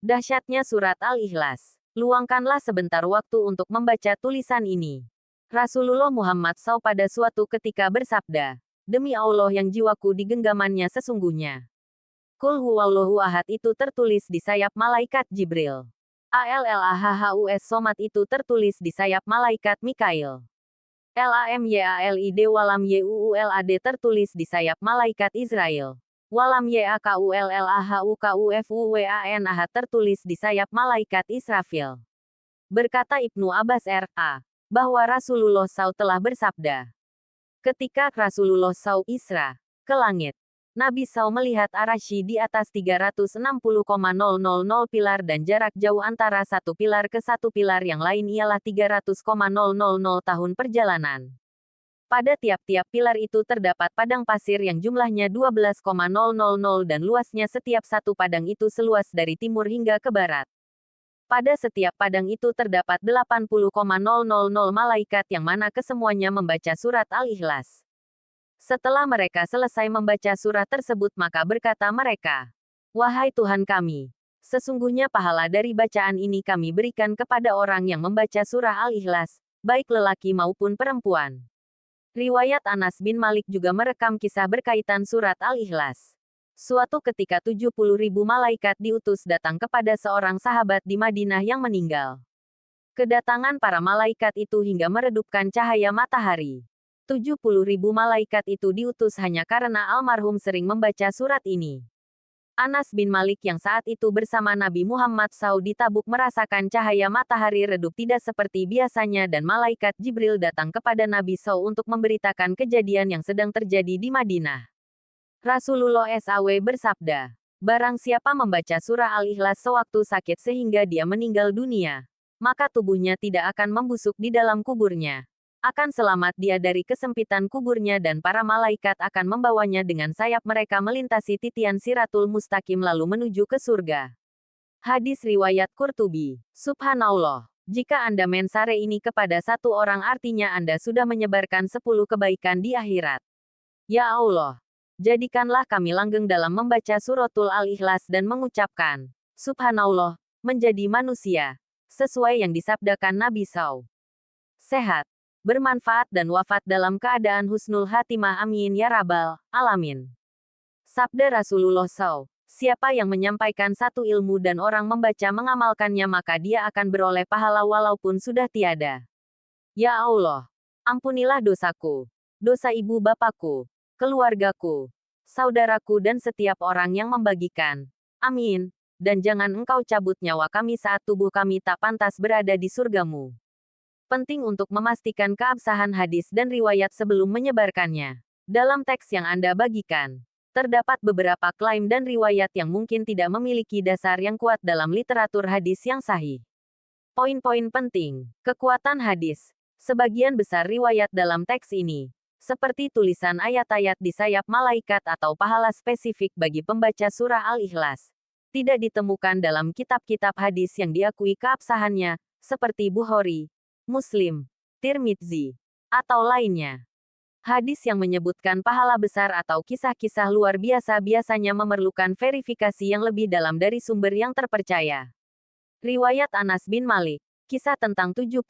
Dahsyatnya surat Al-Ikhlas. Luangkanlah sebentar waktu untuk membaca tulisan ini. Rasulullah Muhammad SAW pada suatu ketika bersabda, "Demi Allah yang jiwaku di genggamannya sesungguhnya. Qul huwallahu ahad itu tertulis di sayap malaikat Jibril. Allahus somat itu tertulis di sayap malaikat Mikail. Lamyalid walam yuulad tertulis di sayap malaikat Israel. Walam yakullahukufwan ahad tertulis di sayap malaikat Israfil." Berkata Ibnu Abbas R.A. bahwa Rasulullah SAW telah bersabda, ketika Rasulullah SAW Isra ke langit, Nabi SAW melihat Arasy di atas 360,000 pilar dan jarak jauh antara satu pilar ke satu pilar yang lain ialah 300,000 tahun perjalanan. Pada tiap-tiap pilar itu terdapat padang pasir yang jumlahnya 12,000 dan luasnya setiap satu padang itu seluas dari timur hingga ke barat. Pada setiap padang itu terdapat 80,000 malaikat yang mana kesemuanya membaca surat Al-Ikhlas. Setelah mereka selesai membaca surat tersebut maka berkata mereka, "Wahai Tuhan kami, sesungguhnya pahala dari bacaan ini kami berikan kepada orang yang membaca surah Al-Ikhlas, baik lelaki maupun perempuan." Riwayat Anas bin Malik juga merekam kisah berkaitan surat Al-Ikhlas. Suatu ketika 70.000 malaikat diutus datang kepada seorang sahabat di Madinah yang meninggal. Kedatangan para malaikat itu hingga meredupkan cahaya matahari. 70.000 malaikat itu diutus hanya karena almarhum sering membaca surat ini. Anas bin Malik yang saat itu bersama Nabi Muhammad SAW di Tabuk merasakan cahaya matahari redup tidak seperti biasanya dan malaikat Jibril datang kepada Nabi SAW untuk memberitakan kejadian yang sedang terjadi di Madinah. Rasulullah SAW bersabda, "Barang siapa membaca surah Al-Ikhlas sewaktu sakit sehingga dia meninggal dunia, maka tubuhnya tidak akan membusuk di dalam kuburnya. Akan selamat dia dari kesempitan kuburnya dan para malaikat akan membawanya dengan sayap mereka melintasi titian Siratul Mustaqim lalu menuju ke surga." Hadis riwayat Qurtubi. Subhanallah. Jika Anda mensare ini kepada satu orang artinya Anda sudah menyebarkan 10 kebaikan di akhirat. Ya Allah, jadikanlah kami langgeng dalam membaca suratul Al-Ikhlas dan mengucapkan, Subhanallah, menjadi manusia. Sesuai yang disabdakan Nabi SAW. Sehat, bermanfaat dan wafat dalam keadaan husnul hatimah amin ya rabbal alamin. Sabda Rasulullah SAW, siapa yang menyampaikan satu ilmu dan orang membaca mengamalkannya maka dia akan beroleh pahala walaupun sudah tiada. Ya Allah, ampunilah dosaku, dosa ibu bapakku, keluargaku, saudaraku dan setiap orang yang membagikan. Amin. Dan jangan engkau cabut nyawa kami saat tubuh kami tak pantas berada di surgamu. Penting untuk memastikan keabsahan hadis dan riwayat sebelum menyebarkannya. Dalam teks yang Anda bagikan, terdapat beberapa klaim dan riwayat yang mungkin tidak memiliki dasar yang kuat dalam literatur hadis yang sahih. Poin-poin penting, kekuatan hadis. Sebagian besar riwayat dalam teks ini, seperti tulisan ayat-ayat di sayap malaikat atau pahala spesifik bagi pembaca surah Al-Ikhlas, tidak ditemukan dalam kitab-kitab hadis yang diakui keabsahannya, seperti Bukhari, Muslim, Tirmidzi, atau lainnya. Hadis yang menyebutkan pahala besar atau kisah-kisah luar biasa biasanya memerlukan verifikasi yang lebih dalam dari sumber yang terpercaya. Riwayat Anas bin Malik, kisah tentang 70.000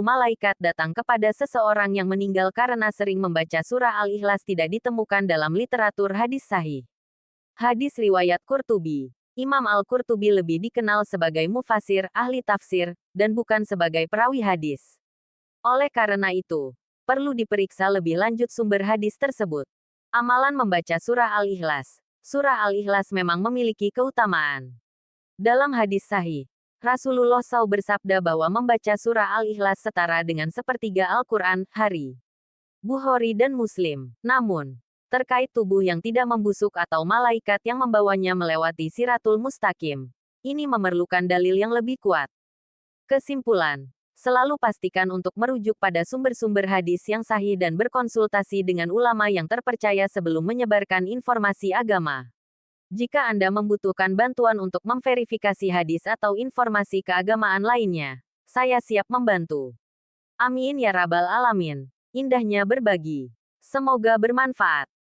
malaikat datang kepada seseorang yang meninggal karena sering membaca surah Al-Ikhlas tidak ditemukan dalam literatur hadis sahih. Hadis riwayat Qurtubi. Imam Al-Qurtubi lebih dikenal sebagai mufasir, ahli tafsir, dan bukan sebagai perawi hadis. Oleh karena itu, perlu diperiksa lebih lanjut sumber hadis tersebut. Amalan membaca surah Al-Ikhlas. Surah Al-Ikhlas memang memiliki keutamaan. Dalam hadis sahih, Rasulullah SAW bersabda bahwa membaca surah Al-Ikhlas setara dengan sepertiga Al-Quran, hari. Bukhari dan Muslim. Namun, terkait tubuh yang tidak membusuk atau malaikat yang membawanya melewati Siratul Mustaqim, ini memerlukan dalil yang lebih kuat. Kesimpulan, selalu pastikan untuk merujuk pada sumber-sumber hadis yang sahih dan berkonsultasi dengan ulama yang terpercaya sebelum menyebarkan informasi agama. Jika Anda membutuhkan bantuan untuk memverifikasi hadis atau informasi keagamaan lainnya, saya siap membantu. Amin ya rabbal alamin. Indahnya berbagi. Semoga bermanfaat.